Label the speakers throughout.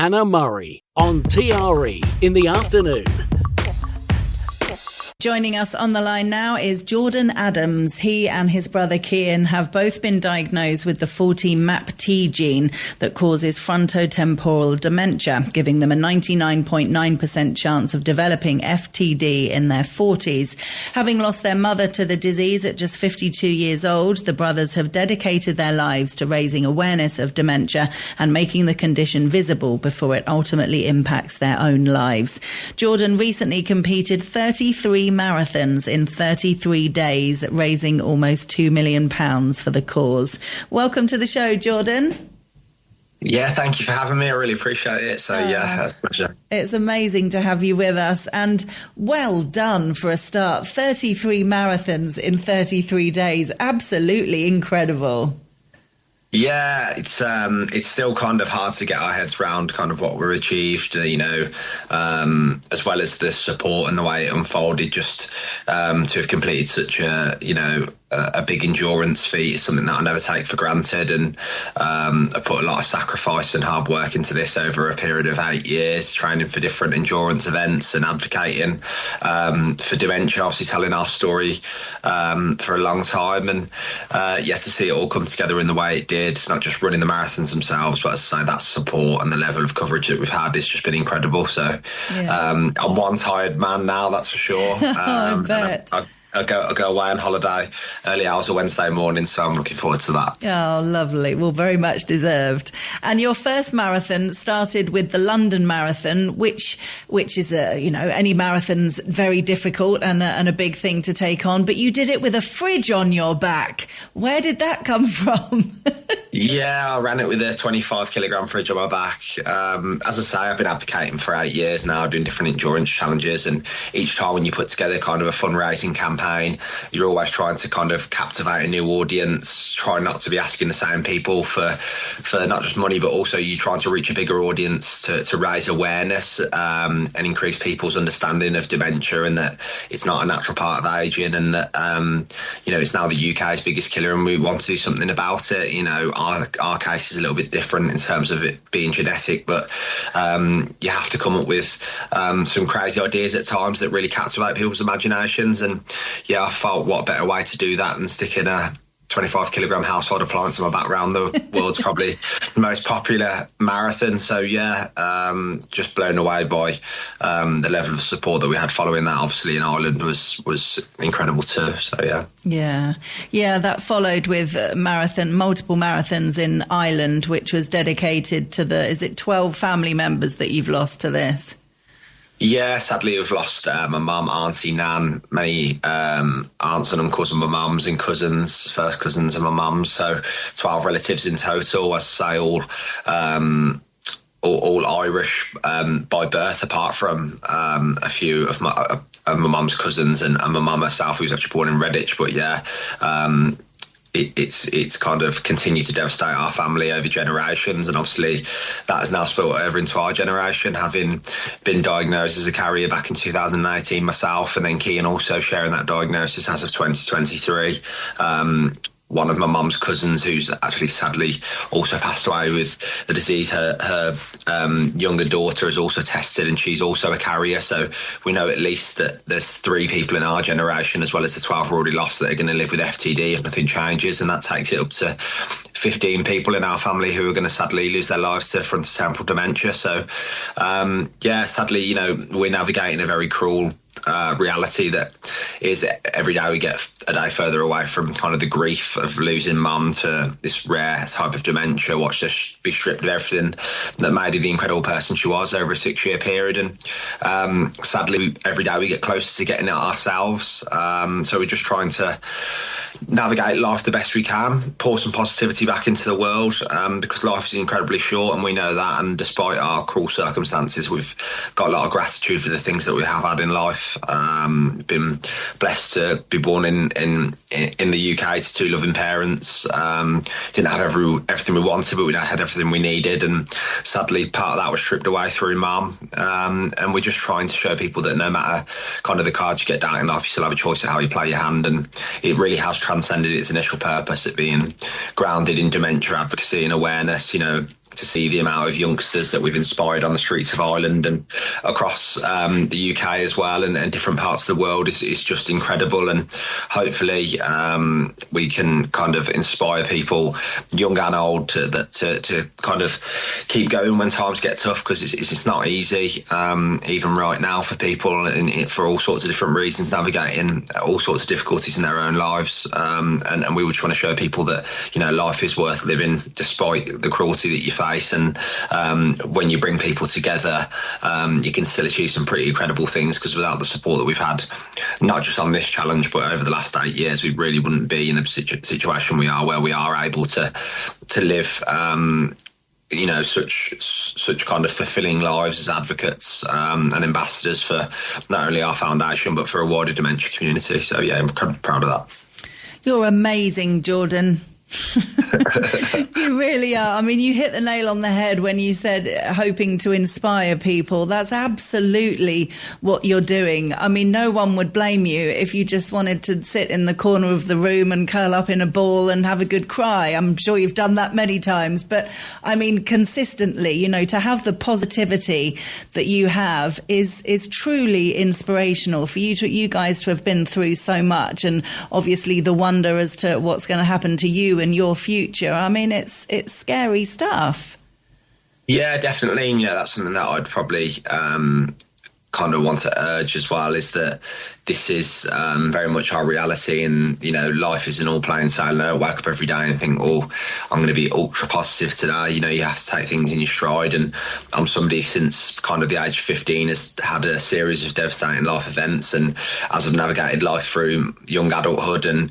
Speaker 1: Hannah Murray on TRE in the afternoon.
Speaker 2: Joining us on the line now is Jordan Adams. He and his brother Cian have both been diagnosed with the faulty MAPT gene that causes frontotemporal dementia, giving them a 99.9% chance of developing FTD in their 40s. Having lost their mother to the disease at just 52 years old, the brothers have dedicated their lives to raising awareness of dementia and making the condition visible before it ultimately impacts their own lives. Jordan recently competed 33 marathons in 33 days, raising almost £2 million for the cause. Welcome to the show, Jordan.
Speaker 3: Yeah, thank you for having me. I really appreciate it. So, yeah, pleasure.
Speaker 2: It's amazing to have you with us, and well done for a start. 33 marathons in 33 days. Absolutely incredible.
Speaker 3: Yeah, it's still kind of hard to get our heads around kind of what we've achieved, as well as the support and the way it unfolded. Just to have completed such a big endurance feat is something that I never take for granted, and I put a lot of sacrifice and hard work into this over a period of 8 years, training for different endurance events and advocating for dementia, obviously telling our story for a long time, and to see it all come together in the way it did, not just running the marathons themselves, but as I say, that support and the level of coverage that we've had has just been incredible. So I'm one tired man now, that's for sure.
Speaker 2: I bet.
Speaker 3: I'll go away on holiday early hours of Wednesday morning, so I'm looking forward to that.
Speaker 2: Oh, lovely. Well, very much deserved. And your first marathon started with the London Marathon, which is any marathon's very difficult and a big thing to take on, but you did it with a fridge on your back. Where did that come from?
Speaker 3: Yeah, I ran it with a 25-kilogram fridge on my back. As I say, I've been advocating for 8 years now, doing different endurance challenges, and each time when you put together kind of a fundraising campaign, you're always trying to kind of captivate a new audience, try not to be asking the same people for not just money, but also you trying to reach a bigger audience to raise awareness and increase people's understanding of dementia, and that it's not a natural part of aging, and that it's now the UK's biggest killer, and we want to do something about it. Our case is a little bit different in terms of it being genetic, but you have to come up with some crazy ideas at times that really captivate people's imaginations. And yeah, I felt what better way to do that than sticking a 25-kilogram household appliance on my back around the world's probably the most popular marathon. So yeah, just blown away by the level of support that we had following that. Obviously in Ireland was incredible too. So yeah, that followed with multiple marathons in Ireland, which was dedicated to 12 family members that you've lost to this? Yeah, sadly we've lost my mum, auntie, nan, many aunts and uncles and my mums and cousins, first cousins and my mum. So 12 relatives in total, as I say, all Irish by birth, apart from a few of my mum's cousins and my mum herself, who's actually born in Redditch. But yeah, it's kind of continued to devastate our family over generations, and obviously that has now spilled over into our generation, having been diagnosed as a carrier back in 2018 myself, and then Cian also sharing that diagnosis as of 2023. One of my mum's cousins, who's actually sadly also passed away with the disease, her younger daughter is also tested, and she's also a carrier. So we know at least that there's 3 people in our generation, as well as the 12 we're already lost, that are going to live with FTD if nothing changes, and that takes it up to 15 people in our family who are going to sadly lose their lives to frontotemporal dementia. So sadly, we're navigating a very cruel reality that is every day we get a day further away from kind of the grief of losing mum to this rare type of dementia, watched her be stripped of everything that made her the incredible person she was over a 6-year period. And sadly, every day we get closer to getting it ourselves. So we're just trying to navigate life the best we can, pour some positivity back into the world, because life is incredibly short, and we know that. And despite our cruel circumstances, we've got a lot of gratitude for the things that we have had in life. Been blessed to be born in the UK to 2 loving parents. Didn't have everything we wanted, but we had everything we needed. And sadly, part of that was stripped away through mum. And we're just trying to show people that no matter kind of the cards you get down in life, you still have a choice of how you play your hand. And it really has transcended its initial purpose at being grounded in dementia advocacy and awareness, to see the amount of youngsters that we've inspired on the streets of Ireland and across the UK as well, and different parts of the world is just incredible. And hopefully we can kind of inspire people, young and old, to kind of keep going when times get tough, because it's not easy, even right now, for people for all sorts of different reasons, navigating all sorts of difficulties in their own lives. And we were trying to show people that, you know, life is worth living despite the cruelty that you face. And when you bring people together, you can still achieve some pretty incredible things, because without the support that we've had, not just on this challenge, but over the last 8 years, we really wouldn't be in the situation we are, where we are able to live you know, such kind of fulfilling lives as advocates and ambassadors for not only our foundation but for a wider dementia community. So yeah, I'm kind of proud of that.
Speaker 2: You're amazing, Jordan. You really are. I mean, you hit the nail on the head when you said hoping to inspire people. That's absolutely what you're doing. I mean, no one would blame you if you just wanted to sit in the corner of the room and curl up in a ball and have a good cry. I'm sure you've done that many times. But I mean, consistently, you know, to have the positivity that you have is truly inspirational. For you guys to have been through so much, and obviously the wonder as to what's going to happen to you and your future. I mean, it's scary stuff.
Speaker 3: Yeah, definitely. You know, that's something that I'd probably kind of want to urge as well, is that this is very much our reality, and, you know, life isn't all plain sailing. I wake up every day and think, oh, I'm going to be ultra positive today. You know, you have to take things in your stride. And I'm somebody, since kind of the age of 15, has had a series of devastating life events. And as I've navigated life through young adulthood and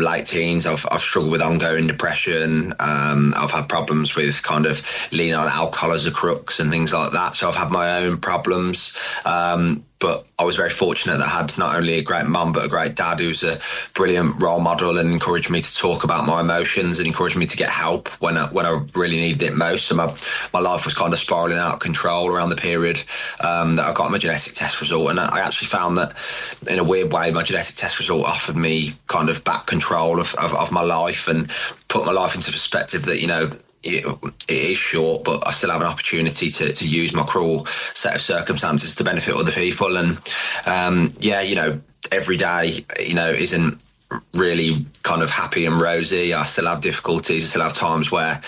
Speaker 3: late teens, I've struggled with ongoing depression. I've had problems with kind of leaning on alcohol as a crux and things like that. So I've had my own problems. But I was very fortunate that I had not only a great mum, but a great dad who's a brilliant role model and encouraged me to talk about my emotions and encouraged me to get help when I really needed it most. So my life was kind of spiralling out of control around the period that I got my genetic test result. And I actually found that, in a weird way, my genetic test result offered me kind of back control of my life and put my life into perspective that, you know, it is short, but I still have an opportunity to use my cruel set of circumstances to benefit other people. And yeah, you know, every day, you know, isn't really kind of happy and rosy. I still have difficulties. I still have times where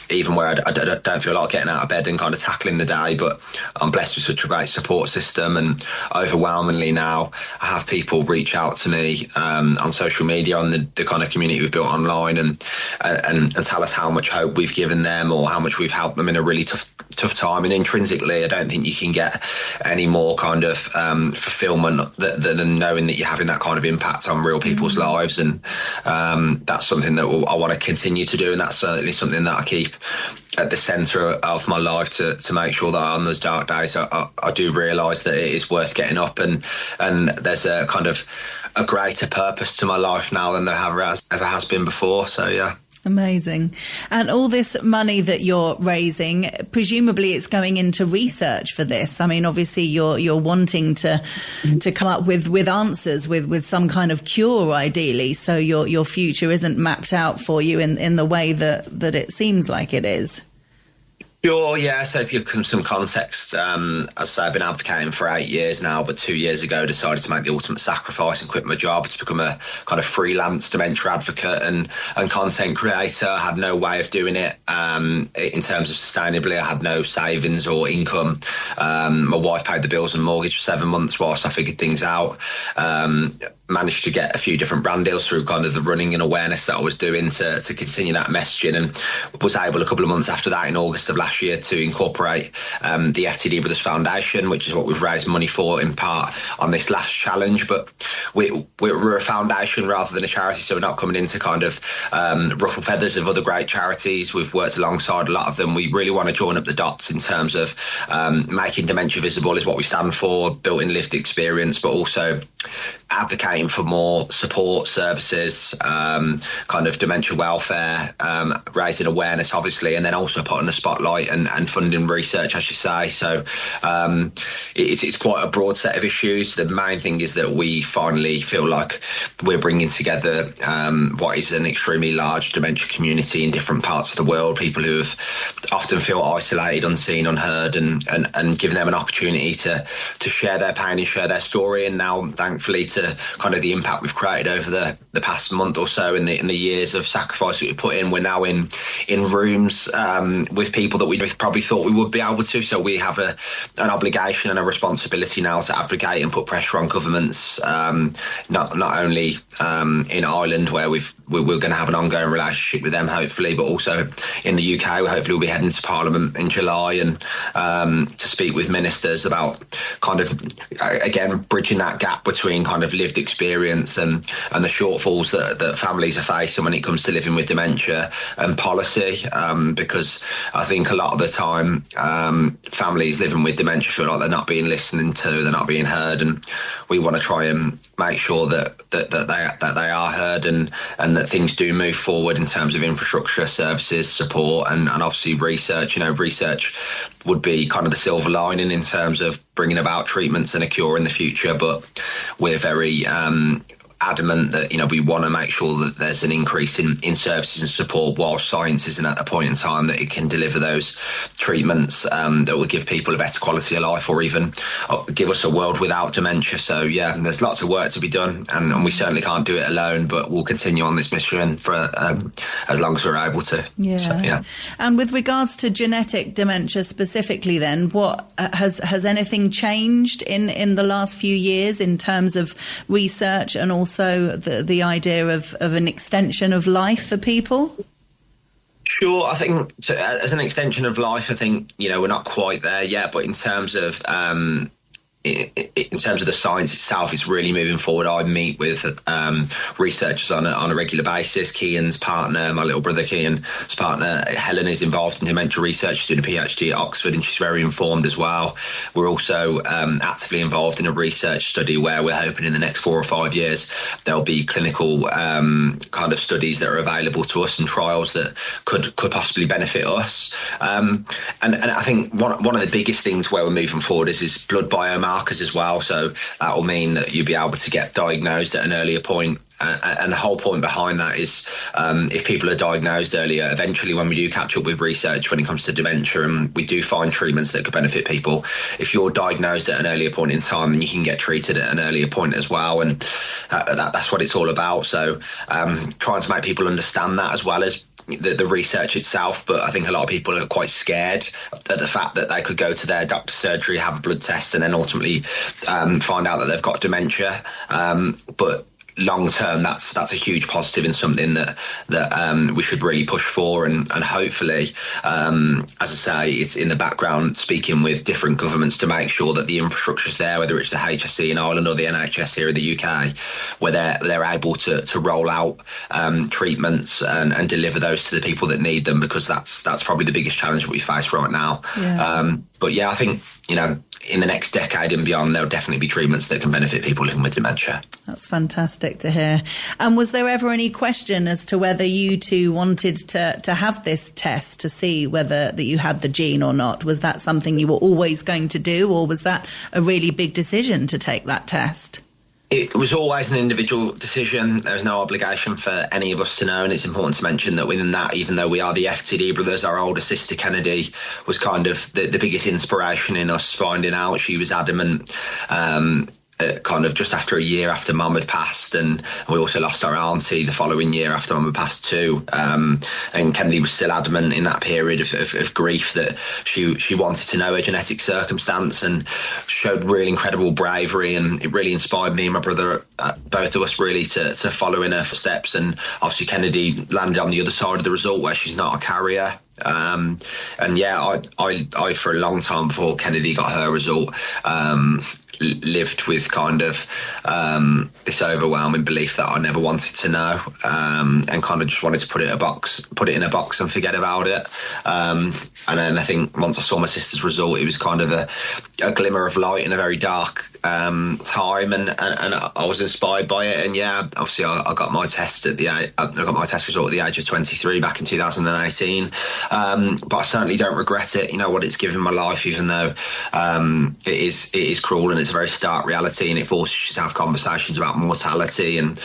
Speaker 3: even where I don't feel like getting out of bed and kind of tackling the day, but I'm blessed with such a great support system. And overwhelmingly now, I have people reach out to me on social media, on the kind of community we've built online, and tell us how much hope we've given them or how much we've helped them in a really tough time. And intrinsically, I don't think you can get any more kind of fulfillment than knowing that you're having that kind of impact on real people's lives. And that's something that I want to continue to do, and that's certainly something that I keep at the centre of my life to make sure that on those dark days I do realise that it is worth getting up, and there's a kind of a greater purpose to my life now than there ever has been before. So yeah.
Speaker 2: Amazing. And all this money that you're raising, presumably it's going into research for this. I mean, obviously you're wanting to come up with answers, with some kind of cure, ideally, so your future isn't mapped out for you in the way that it seems like it is.
Speaker 3: Sure, yeah. So to give some context, as I say, I've been advocating for 8 years now, but 2 years ago decided to make the ultimate sacrifice and quit my job to become a kind of freelance dementia advocate and content creator. I had no way of doing it in terms of sustainably. I had no savings or income. My wife paid the bills and mortgage for 7 months whilst I figured things out. Managed to get a few different brand deals through kind of the running and awareness that I was doing to continue that messaging, and was able a couple of months after that in August of last year to incorporate the FTD Brothers Foundation, which is what we've raised money for in part on this last challenge. But we're a foundation rather than a charity, so we're not coming into kind of ruffle feathers of other great charities. We've worked alongside a lot of them. We really want to join up the dots in terms of making dementia visible is what we stand for, built in lived experience, but also advocating for more support services, kind of dementia welfare, raising awareness, obviously, and then also putting a spotlight and funding research, as you say. So it's quite a broad set of issues. The main thing is that we finally feel like we're bringing together what is an extremely large dementia community in different parts of the world, people who have often feel isolated, unseen, unheard, and giving them an opportunity to share their pain and share their story. And now, thankfully, to kind of the impact we've created over the past month or so in the years of sacrifice that we put in, we're now in rooms with people that we probably thought we would be able to. So we have an obligation and a responsibility now to advocate and put pressure on governments, not only in Ireland, where we're going to have an ongoing relationship with them, hopefully, but also in the UK. Hopefully we'll be heading to Parliament in July and to speak with ministers about kind of, again, bridging that gap between kind of lived experience and the shortfalls that families are facing when it comes to living with dementia and policy, because I think a lot of the time families living with dementia feel like they're not being listened to, they're not being heard, and we want to try and make sure that they are heard and that things do move forward in terms of infrastructure, services, support, and obviously research. Research would be kind of the silver lining in terms of bringing about treatments and a cure in the future, but we're very adamant that we want to make sure that there's an increase in services and support while science isn't at the point in time that it can deliver those treatments that will give people a better quality of life, or even give us a world without dementia. So yeah, there's lots of work to be done, and we certainly can't do it alone, but we'll continue on this mission for as long as we're able to.
Speaker 2: Yeah.
Speaker 3: So, yeah.
Speaker 2: And with regards to genetic dementia specifically then, what has anything changed in the last few years in terms of research and also the idea of an extension of life for people?
Speaker 3: Sure, I think as an extension of life, I think we're not quite there yet, but in terms of the science itself, it's really moving forward. I meet with researchers on a regular basis. Cian's partner, my little brother Cian's partner, Helen, is involved in dementia research. She's doing a PhD at Oxford, and she's very informed as well. We're also actively involved in a research study where we're hoping in the next 4 or 5 years there'll be clinical kind of studies that are available to us and trials that could possibly benefit us. And I think one of the biggest things where we're moving forward is blood biomarkers as well. So that will mean that you'll be able to get diagnosed at an earlier point. And the whole point behind that is if people are diagnosed earlier, eventually when we do catch up with research when it comes to dementia and we do find treatments that could benefit people, if you're diagnosed at an earlier point in time, then you can get treated at an earlier point as well. And that's what it's all about. So trying to make people understand that as well as the research itself, but I think a lot of people are quite scared at the fact that they could go to their doctor's surgery, have a blood test, and then ultimately find out that they've got dementia. But long term, that's a huge positive and something that we should really push for, and hopefully, as I say, it's in the background speaking with different governments to make sure that the infrastructure's there, whether it's the HSE in Ireland or the NHS here in the UK, where they're able to roll out treatments and deliver those to the people that need them, because that's probably the biggest challenge that we face right now. Yeah. But yeah, I think in the next decade and beyond, there'll definitely be treatments that can benefit people living with dementia.
Speaker 2: That's fantastic to hear. And was there ever any question as to whether you two wanted to have this test to see whether that you had the gene or not? Was that something you were always going to do, or was that a really big decision to take that test?
Speaker 3: It was always an individual decision. There was no obligation for any of us to know, and it's important to mention that within that, even though we are the FTD brothers, our older sister Kennedy was kind of the biggest inspiration in us finding out. She was adamant kind of just after a year after Mum had passed, and we also lost our auntie the following year after Mum had passed too. And Kennedy was still adamant in that period of grief that she wanted to know her genetic circumstance, and showed really incredible bravery, and it really inspired me and my brother, both of us, really to follow in her footsteps. And obviously Kennedy landed on the other side of the result where she's not a carrier. And yeah, I for a long time before Kennedy got her result, lived with kind of this overwhelming belief that I never wanted to know, and kind of just wanted to put it in a box and forget about it. And then I think once I saw my sister's result, it was kind of a glimmer of light in a very dark time, and I was inspired by it. And yeah, obviously I got my test result at the age of 23 back in 2018, but I certainly don't regret it. You know what it's given my life, even though it is cruel and it's a very stark reality, and it forces you to have conversations about mortality, and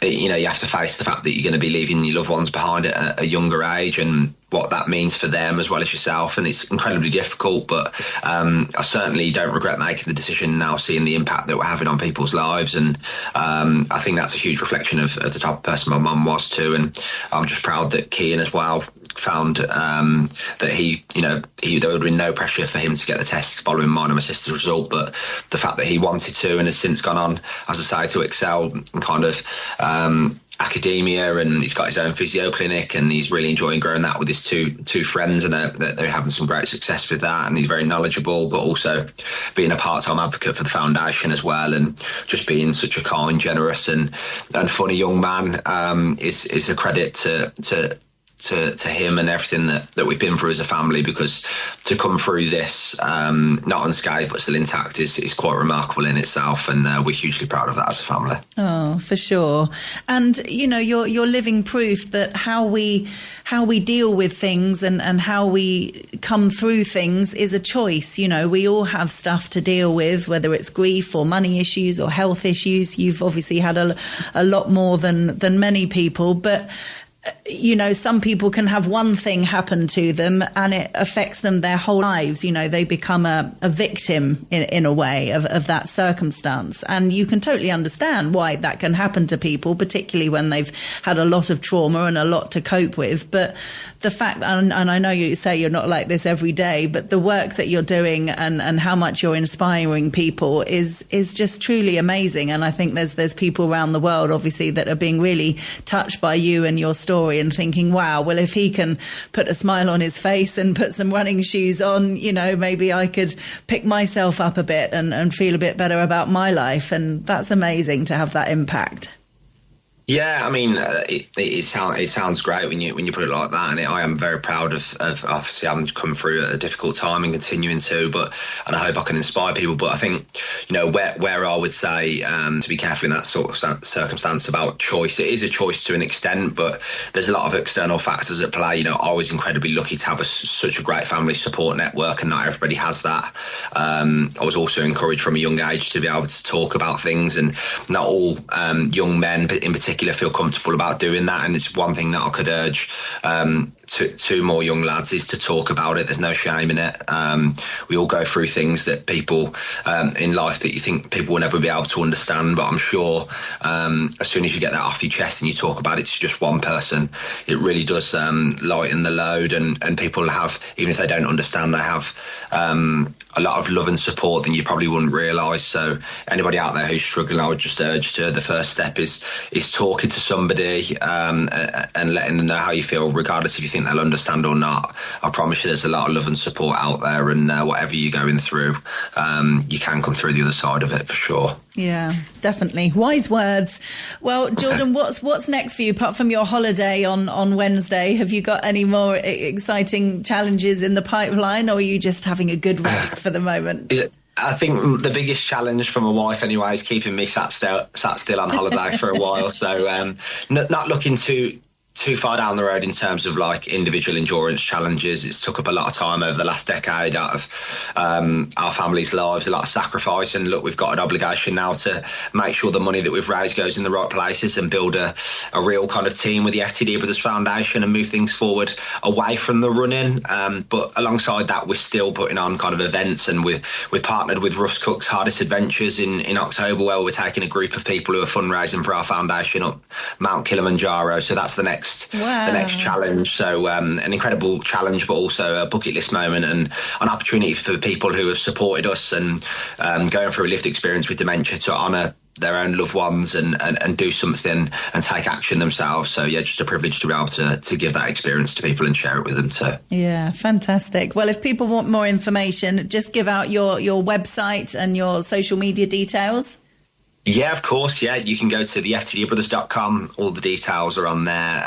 Speaker 3: you know, you have to face the fact that you're going to be leaving your loved ones behind at a younger age, and what that means for them as well as yourself. And it's incredibly difficult, but I certainly don't regret making the decision now, seeing the impact that we're having on people's lives. And I think that's a huge reflection of the type of person my mum was too. And I'm just proud that Cian as well found that there would have been no pressure for him to get the tests following mine and my sister's result, but the fact that he wanted to and has since gone on, as I say, to excel in kind of academia, and he's got his own physio clinic, and he's really enjoying growing that with his two friends, and they're having some great success with that. And he's very knowledgeable, but also being a part-time advocate for the foundation as well, and just being such a kind, generous and funny young man is a credit to him and everything that we've been through as a family, because to come through this not unscathed but still intact is quite remarkable in itself, and we're hugely proud of that as a family.
Speaker 2: Oh, for sure. And you know, you're living proof that how we deal with things and how we come through things is a choice. You know, we all have stuff to deal with, whether it's grief or money issues or health issues. You've obviously had a lot more than many people, but you know, some people can have one thing happen to them and it affects them their whole lives. You know, they become a victim in a way of that circumstance. And you can totally understand why that can happen to people, particularly when they've had a lot of trauma and a lot to cope with. But the fact, and I know you say you're not like this every day, but the work that you're doing and how much you're inspiring people is just truly amazing. And I think there's people around the world, obviously, that are being really touched by you and your story, and thinking, wow, well, if he can put a smile on his face and put some running shoes on, you know, maybe I could pick myself up a bit and feel a bit better about my life. And that's amazing to have that impact.
Speaker 3: Yeah, I mean, it sounds great when you put it like that, and I am very proud of obviously having come through a difficult time and continuing to, and I hope I can inspire people. But I think, you know, where I would say to be careful in that sort of circumstance about choice, it is a choice to an extent, but there's a lot of external factors at play. You know, I was incredibly lucky to have such a great family support network, and not everybody has that. I was also encouraged from a young age to be able to talk about things, and not all young men in particular feel comfortable about doing that. And it's one thing that I could urge to more young lads is to talk about it. There's no shame in it. We all go through things that people in life that you think people will never be able to understand, but I'm sure as soon as you get that off your chest and you talk about it to just one person, it really does lighten the load, and people have, even if they don't understand, they have a lot of love and support than you probably wouldn't realise. So anybody out there who's struggling, I would just urge to, the first step is talking to somebody and letting them know how you feel, regardless if you think they'll understand or not. I promise you there's a lot of love and support out there, and whatever you're going through, you can come through the other side of it for sure.
Speaker 2: Yeah, definitely. Wise words. Well, Jordan, what's next for you apart from your holiday on Wednesday? Have you got any more exciting challenges in the pipeline, or are you just having a good rest for the moment?
Speaker 3: I think the biggest challenge for my wife anyway is keeping me sat still on holiday for a while. So not looking too far down the road in terms of like individual endurance challenges. It's took up a lot of time over the last decade out of our family's lives, a lot of sacrifice. And look, we've got an obligation now to make sure the money that we've raised goes in the right places and build a real kind of team with the FTD Brothers Foundation and move things forward away from the running. But alongside that, we're still putting on kind of events, and we've partnered with Russ Cook's Hardest Adventures in October, where we're taking a group of people who are fundraising for our foundation up Mount Kilimanjaro. So that's the next challenge. So an incredible challenge, but also a bucket list moment and an opportunity for people who have supported us and going through a lived experience with dementia to honour their own loved ones and do something and take action themselves. So yeah, just a privilege to be able to give that experience to people and share it with them too.
Speaker 2: Yeah, fantastic. Well, if people want more information, just give out your website and your social media details.
Speaker 3: Yeah, of course. Yeah, you can go to the ftdbrothers.com. All the details are on there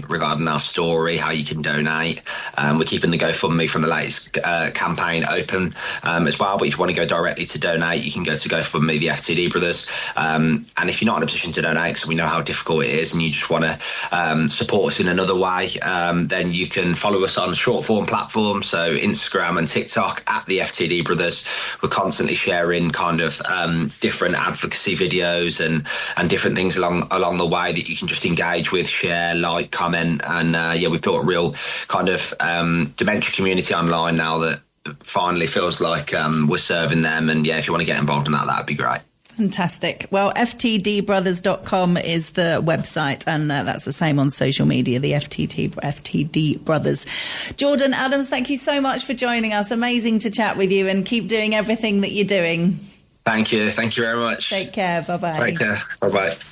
Speaker 3: regarding our story, how you can donate. We're keeping the GoFundMe from the latest campaign open as well. But if you want to go directly to donate, you can go to GoFundMe, the FTD Brothers. And if you're not in a position to donate, because we know how difficult it is, and you just want to support us in another way, then you can follow us on short form platforms, so Instagram and TikTok at the FTD Brothers. We're constantly sharing kind of different advocacy videos and different things along the way that you can just engage with, share, like, comment, and yeah, we've built a real kind of dementia community online now that finally feels like we're serving them. And yeah, if you want to get involved in that'd be great.
Speaker 2: Fantastic. Well, ftdbrothers.com is the website, and that's the same on social media, the FTD Brothers. Jordan Adams, thank you so much for joining us. Amazing to chat with you, and keep doing everything that you're doing.
Speaker 3: Thank you very much.
Speaker 2: Take care. Bye-bye.
Speaker 3: Take care. Bye-bye.